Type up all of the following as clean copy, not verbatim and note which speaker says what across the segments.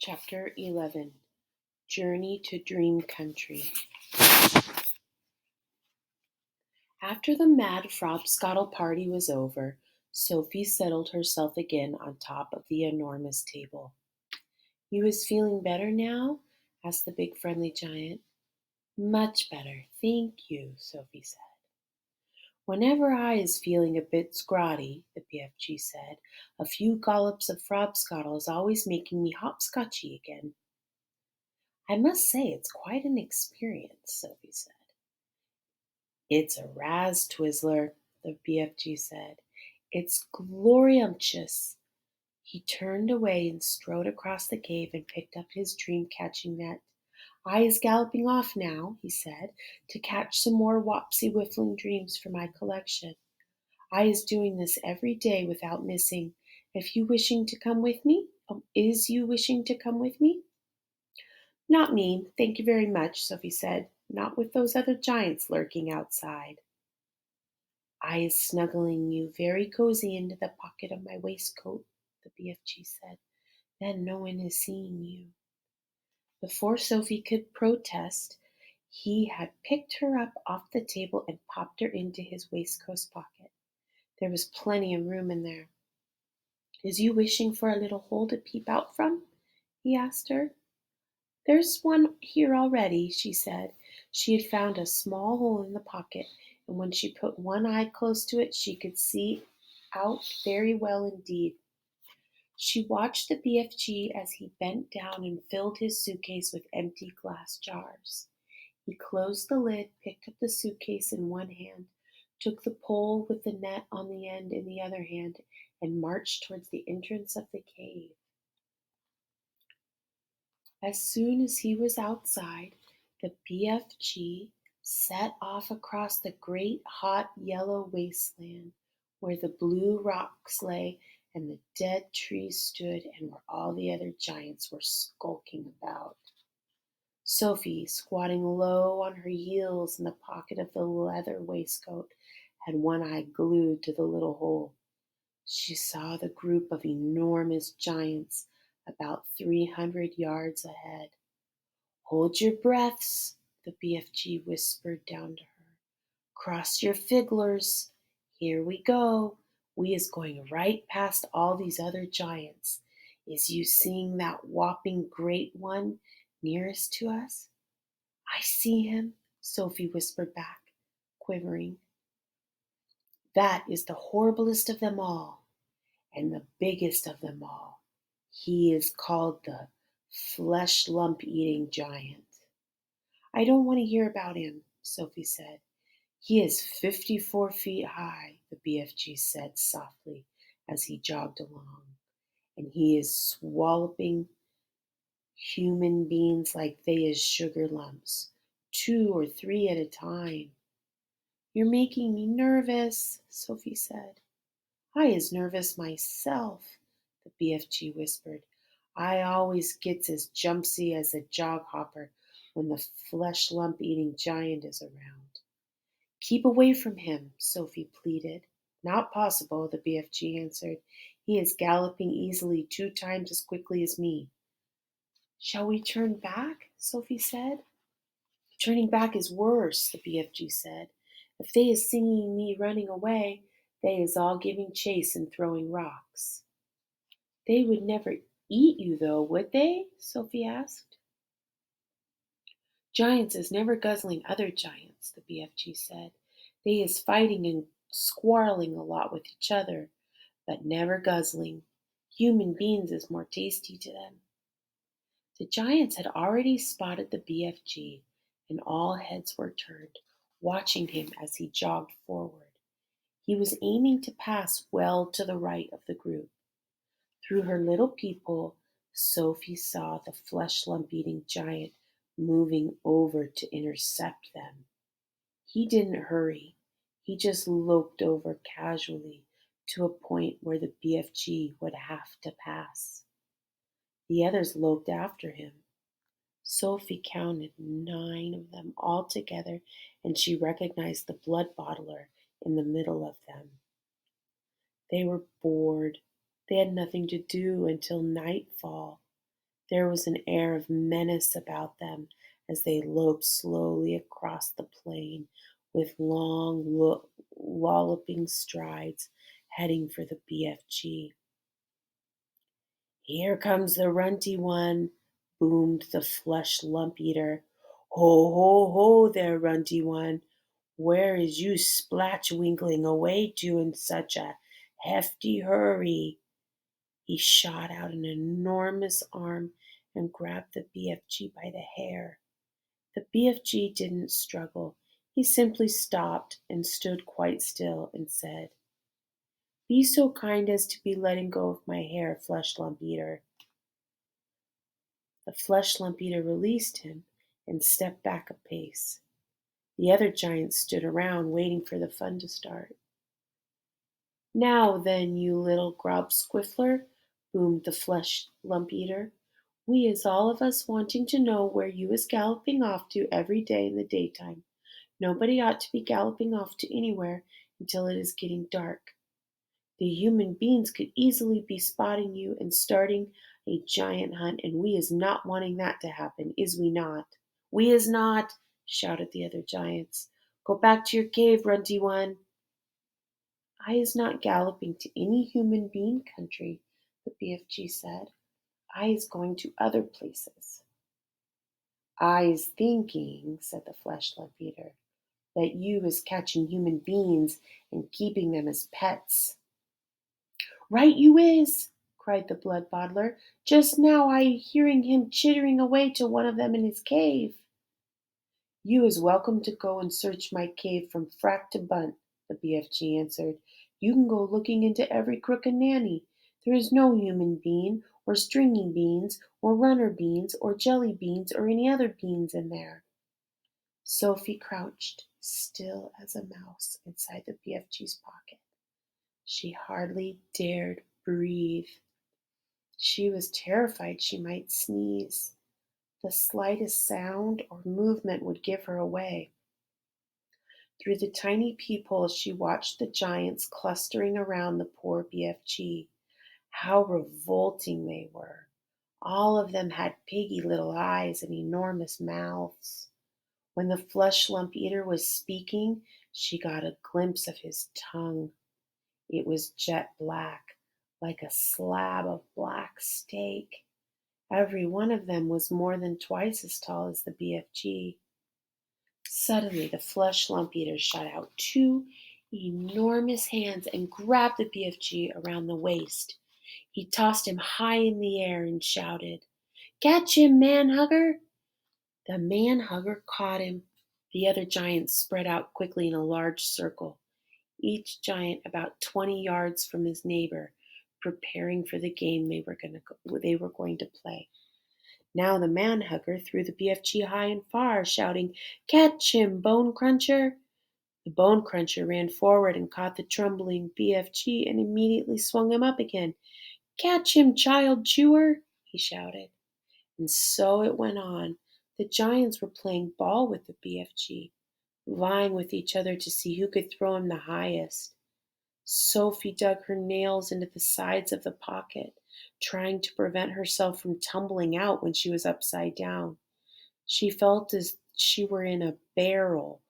Speaker 1: Chapter 11 Journey to Dream Country. After the mad frobscottle party was over, Sophie settled herself again on top of the enormous table. "You is feeling better now?" asked the big friendly giant. "Much better, thank you," Sophie said. "Whenever I is feeling a bit scrotty," the BFG said, "a few gollops of frobscottle is always making me hopscotchy again." "I must say it's quite an experience," Sophie said. "It's a raz twizzler," the BFG said. "It's gloriumptious." He turned away and strode across the cave and picked up his dream-catching net. "I is galloping off now," he said, "to catch some more wopsy-whiffling dreams for my collection. I is doing this every day without missing. If you wishing to come with me? Is you wishing to come with me?" "Not me, thank you very much," Sophie said. "Not with those other giants lurking outside." "I is snuggling you very cozy into the pocket of my waistcoat," the BFG said. "Then no one is seeing you." Before Sophie could protest, he had picked her up off the table and popped her into his waistcoat pocket. There was plenty of room in there. "Is you wishing for a little hole to peep out from?" he asked her. "There's one here already," she said. She had found a small hole in the pocket, and when she put one eye close to it she could see out very well indeed. She watched the BFG as he bent down and filled his suitcase with empty glass jars. He closed the lid, picked up the suitcase in one hand, took the pole with the net on the end in the other hand, and marched towards the entrance of the cave. As soon as he was outside, the BFG set off across the great hot yellow wasteland where the blue rocks lay and the dead trees stood and where all the other giants were skulking about. Sophie, squatting low on her heels in the pocket of the leather waistcoat, had one eye glued to the little hole. She saw the group of enormous giants about 300 yards ahead. "Hold your breaths," the BFG whispered down to her. "Cross your figglers. Here we go. We is going right past all these other giants. Is you seeing that whopping great one nearest to us?" "I see him," Sophie whispered back, quivering. "That is the horriblest of them all, and the biggest of them all. He is called the flesh lump eating giant." "I don't want to hear about him," Sophie said. "He is 54 feet high," the BFG said softly as he jogged along, "and he is swallowing human beings like they is sugar lumps, 2 or 3 at a time." "You're making me nervous," Sophie said. "I is nervous myself," the BFG whispered. "I always gets as jumpsy as a jog hopper when the flesh lump eating giant is around." "Keep away from him," Sophie pleaded. "Not possible," the BFG answered. "He is galloping easily 2 times as quickly as me." "Shall we turn back?" Sophie said. "Turning back is worse," the BFG said. "If they is seeing me running away, they is all giving chase and throwing rocks." "They would never eat you though, would they?" Sophie asked. "Giants is never guzzling other giants," the BFG said. "They is fighting and squarreling a lot with each other, but never guzzling. Human beings is more tasty to them." The giants had already spotted the BFG, and all heads were turned, watching him as he jogged forward. He was aiming to pass well to the right of the group. Through her little peephole, Sophie saw the flesh lump eating giant moving over to intercept them. He didn't hurry. He just loped over casually to a point where the BFG would have to pass. The others loped after him. Sophie counted 9 of them all together, and she recognized the blood bottler in the middle of them. They were bored. They had nothing to do until nightfall. There was an air of menace about them as they loped slowly across the plain with long, lolloping strides, heading for the BFG. "Here comes the runty one," boomed the flesh lump eater. "Ho, ho, ho there, runty one. Where is you splatchwinkling away to in such a hefty hurry?" He shot out an enormous arm and grabbed the BFG by the hair. The BFG didn't struggle. He simply stopped and stood quite still and said, "Be so kind as to be letting go of my hair, flesh lump eater." The flesh lump eater released him and stepped back a pace. The other giants stood around waiting for the fun to start. "Now then, you little grub squiffler," boomed the flesh lump eater, "we is all of us wanting to know where you is galloping off to every day in the daytime. Nobody ought to be galloping off to anywhere until it is getting dark. The human beings could easily be spotting you and starting a giant hunt, and we is not wanting that to happen, is we not?" "We is not," shouted the other giants. "Go back to your cave, runty one." "I is not galloping to any human being country," the BFG said. "I is going to other places." "I is thinking," said the flesh lump eater, "that you is catching human beings and keeping them as pets." "Right you is," cried the blood bottler. "Just now I hearing him chittering away to one of them in his cave." "You is welcome to go and search my cave from frack to bunt," the BFG answered. "You can go looking into every crook and nanny. There is no human bean, or stringy beans, or runner beans, or jelly beans, or any other beans in there." Sophie crouched, still as a mouse, inside the BFG's pocket. She hardly dared breathe. She was terrified she might sneeze. The slightest sound or movement would give her away. Through the tiny peephole she watched the giants clustering around the poor BFG. How revolting they were! All of them had piggy little eyes and enormous mouths. When the flesh lump eater was speaking, she got a glimpse of his tongue. It was jet black, like a slab of black steak. Every one of them was more than twice as tall as the BFG. Suddenly the flesh lump eater shot out two enormous hands and grabbed the BFG around the waist. He tossed him high in the air and shouted, "Catch him, man hugger!" The man hugger caught him. The other giants spread out quickly in a large circle, each giant about 20 yards from his neighbor, preparing for the game they were going to play. Now the man hugger threw the BFG high and far, shouting, "Catch him, bone cruncher!" The bone cruncher ran forward and caught the trembling BFG and immediately swung him up again. "Catch him, child chewer!" he shouted. And so it went on. The giants were playing ball with the BFG, vying with each other to see who could throw him the highest. Sophie dug her nails into the sides of the pocket, trying to prevent herself from tumbling out when she was upside down. She felt as she were in a barrel.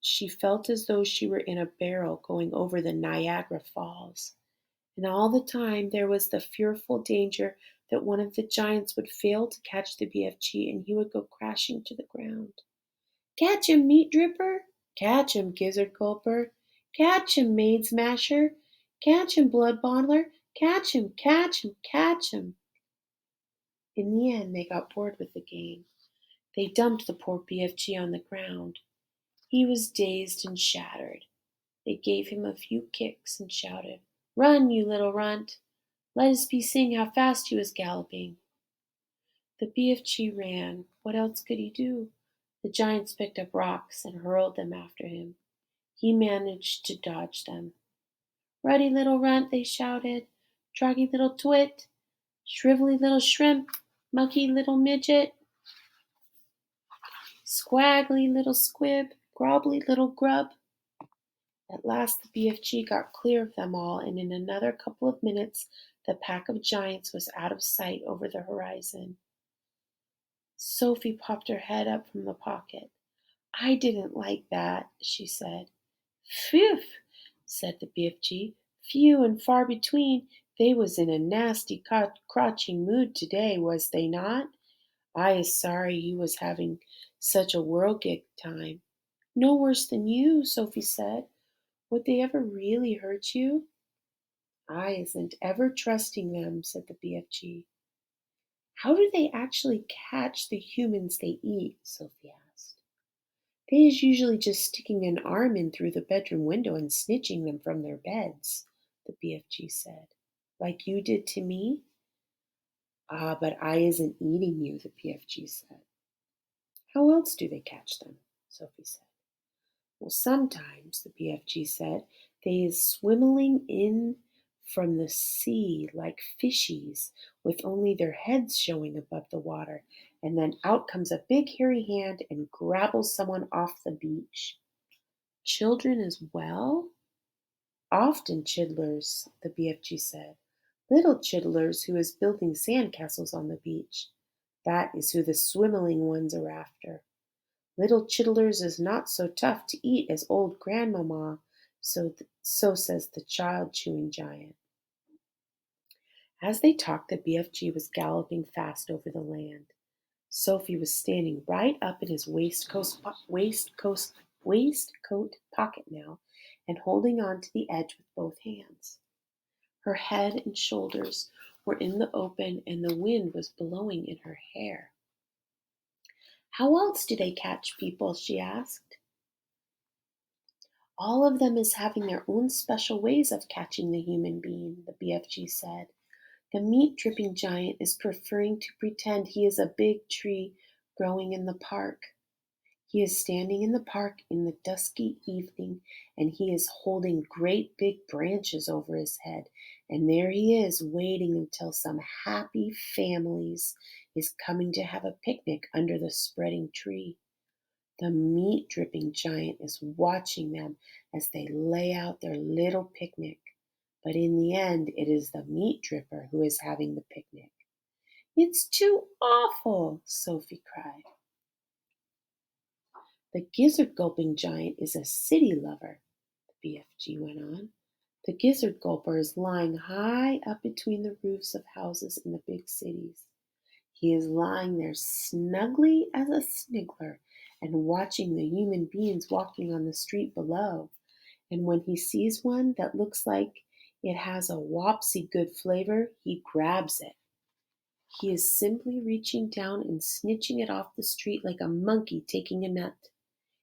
Speaker 1: She felt as though she were in a barrel going over the Niagara Falls. And all the time there was the fearful danger that one of the giants would fail to catch the BFG and he would go crashing to the ground. "Catch him, meat dripper!" "Catch him, gizzard gulper!" "Catch him, maid smasher!" "Catch him, blood bottler!" "Catch him, catch him, catch him!" In the end they got bored with the game. They dumped the poor BFG on the ground. He was dazed and shattered. They gave him a few kicks and shouted, "Run, you little runt! Let us be seeing how fast you is galloping." The BFG ran. What else could he do? The giants picked up rocks and hurled them after him. He managed to dodge them. "Ruddy little runt," they shouted. "Troggy little twit. Shrivelly little shrimp. Mucky little midget. Squaggly little squib. Grobbly little grub." At last the BFG got clear of them all, and in another couple of minutes The pack of giants was out of sight over the horizon. Sophie popped her head up from the pocket. I didn't like that, she said. Phew, said the BFG. Few and far between. They was in a nasty crouching mood today, was they not? I is sorry you was having such a whirligig time. No worse than you, Sophie said. Would they ever really hurt you? I isn't ever trusting them, said the BFG. How do they actually catch the humans they eat? Sophie asked. They is usually just sticking an arm in through the bedroom window and snitching them from their beds, the BFG said. Like you did to me? Ah, but I isn't eating you, the BFG said. How else do they catch them? Sophie said. Well, sometimes, the BFG said, they is swimming in from the sea like fishies with only their heads showing above the water, and then out comes a big hairy hand and grabbles someone off the beach. Children as well? Often chidlers, the BFG said. Little chidlers who is building sand castles on the beach. That is who the swimmeling ones are after. Little chittlers is not so tough to eat as old grandmamma, so says the child-chewing giant. As they talked, the BFG was galloping fast over the land. Sophie was standing right up in his waistcoat pocket now and holding on to the edge with both hands. Her head and shoulders were in the open and the wind was blowing in her hair. How else do they catch people? She asked. All of them is having their own special ways of catching the human being, the BFG said. The meat-dripping giant is preferring to pretend he is a big tree growing in the park. He is standing in the park in the dusky evening, and he is holding great big branches over his head, and there he is waiting until some happy families is coming to have a picnic under the spreading tree. The meat-dripping giant is watching them as they lay out their little picnic, but in the end it is the meat dripper who is having the picnic. It's too awful, Sophie cried. The gizzard-gulping giant is a city lover, the BFG went on. The gizzard gulper is lying high up between the roofs of houses in the big cities. He is lying there snugly as a sniggler and watching the human beings walking on the street below. And when he sees one that looks like it has a wopsy good flavor, he grabs it. He is simply reaching down and snitching it off the street like a monkey taking a nut.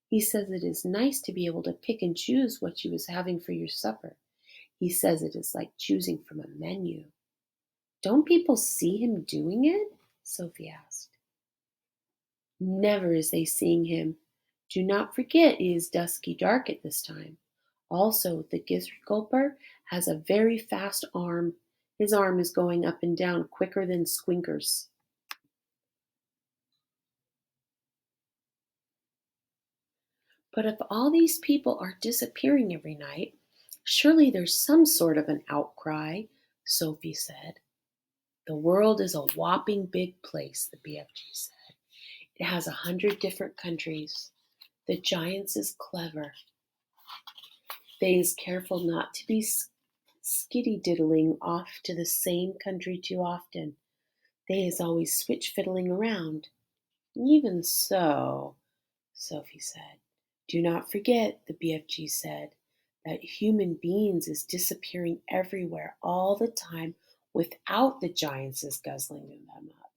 Speaker 1: He says it is nice to be able to pick and choose what you is having for your supper. He says it is like choosing from a menu. Don't people see him doing it? Sophie asked. Never is they seeing him. Do not forget it is dusky dark at this time. Also, the gizzard gulper has a very fast arm. His arm is going up and down quicker than Squinker's. But if all these people are disappearing every night, surely there's some sort of an outcry, Sophie said. The world is a whopping big place, the BFG said. It has 100 different countries. The giants is clever. They is careful not to be skitty-diddling off to the same country too often. They is always switch-fiddling around. Even so, Sophie said, do not forget, the BFG said, that human beings is disappearing everywhere all the time without the giants is guzzling them up.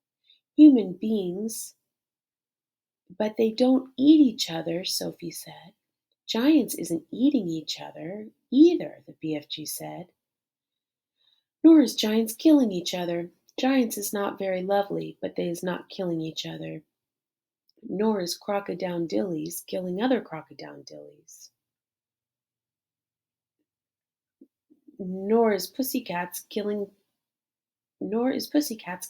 Speaker 1: Human beings, but they don't eat each other, Sophie said. Giants isn't eating each other either, the BFG said. Nor is giants killing each other. Giants is not very lovely, but they is not killing each other. Nor is crocodile-dillies killing other crocodile-dillies. Nor is pussycats killing pussycats.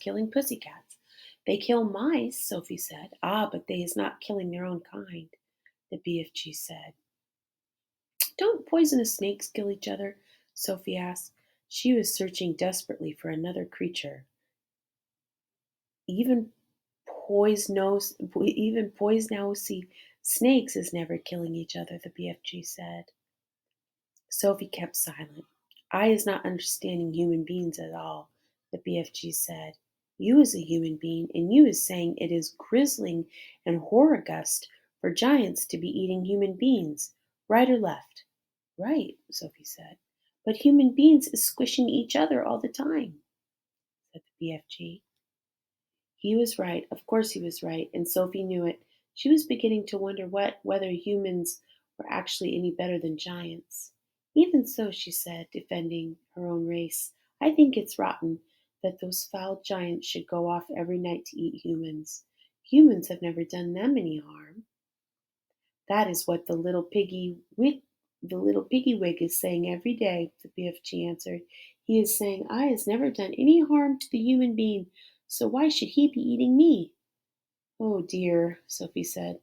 Speaker 1: They kill mice, Sophie said. Ah, but they is not killing their own kind, the BFG said. Don't poisonous snakes kill each other? Sophie asked. She was searching desperately for another creature. Even even poisonous snakes is never killing each other, the BFG said. Sophie kept silent. I is not understanding human beings at all, the BFG said. You is a human being, and you is saying it is grisling and horrorgust for giants to be eating human beings. Right or left? Right, Sophie said. But human beings is squishing each other all the time, said the BFG. He was right. Of course he was right, and Sophie knew it. She was beginning to wonder whether humans were actually any better than giants. Even so, she said, defending her own race, I think it's rotten that those foul giants should go off every night to eat humans. Humans have never done them any harm. That is what the little piggy wig is saying every day, the BFG answered. He is saying I has never done any harm to the human being, so why should he be eating me? Oh dear, Sophie said.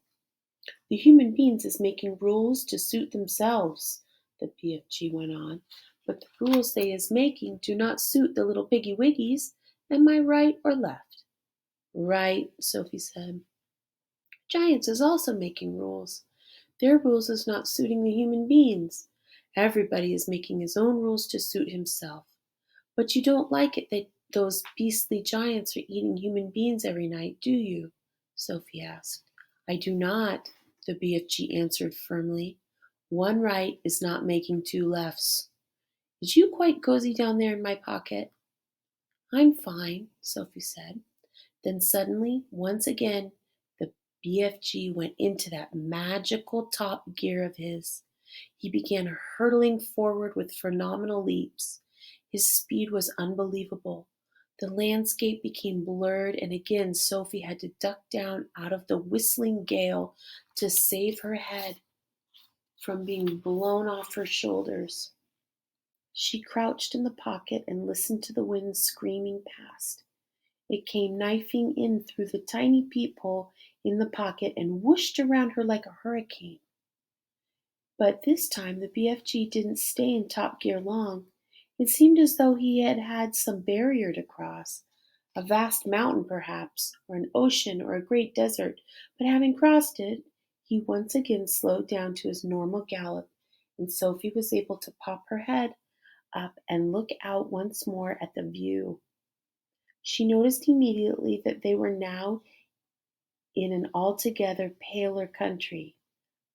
Speaker 1: The human beings is making rules to suit themselves, the BFG went on. But the rules they is making do not suit the little piggy wiggies. Am I right or left? Right, Sophie said. Giants is also making rules. Their rules is not suiting the human beings. Everybody is making his own rules to suit himself. But you don't like it that those beastly giants are eating human beings every night, do you? Sophie asked. I do not, the BFG answered firmly. One right is not making two lefts. Is you quite cozy down there in my pocket? I'm fine, Sophie said. Then suddenly, once again, the BFG went into that magical top gear of his. He began hurtling forward with phenomenal leaps. His speed was unbelievable. The landscape became blurred, and again Sophie had to duck down out of the whistling gale to save her head from being blown off her shoulders. She crouched in the pocket and listened to the wind screaming past. It came knifing in through the tiny peephole in the pocket and whooshed around her like a hurricane. But this time the BFG didn't stay in top gear long. It seemed as though he had had some barrier to cross, a vast mountain perhaps, or an ocean, or a great desert, but having crossed it, he once again slowed down to his normal gallop, and Sophie was able to pop her head up and look out once more at the view. She noticed immediately that they were now in an altogether paler country.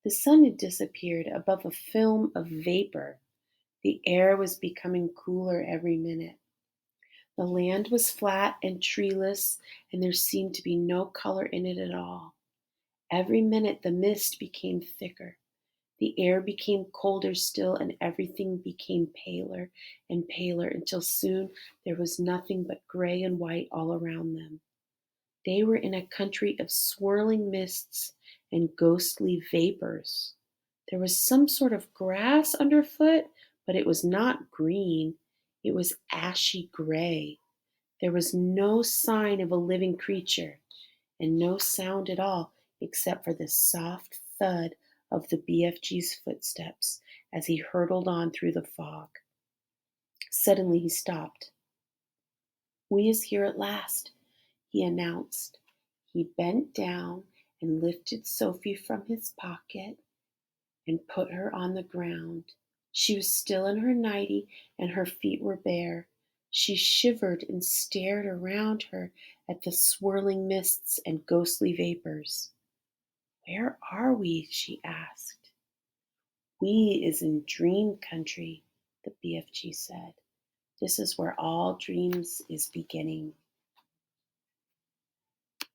Speaker 1: The sun had disappeared above a film of vapor. The air was becoming cooler every minute. The land was flat and treeless, and there seemed to be no color in it at all. Every minute the mist became thicker. The air became colder still, and everything became paler and paler until soon there was nothing but gray and white all around them. They were in a country of swirling mists and ghostly vapors. There was some sort of grass underfoot, but it was not green. It was ashy gray. There was no sign of a living creature, and no sound at all except for the soft thud of the BFG's footsteps as he hurtled on through the fog. Suddenly he stopped. We is here at last, he announced. He bent down and lifted Sophie from his pocket and put her on the ground. She was still in her nightie and her feet were bare. She shivered and stared around her at the swirling mists and ghostly vapors. Where are we? She asked. We is in dream country, the BFG said. This is where all dreams is beginning.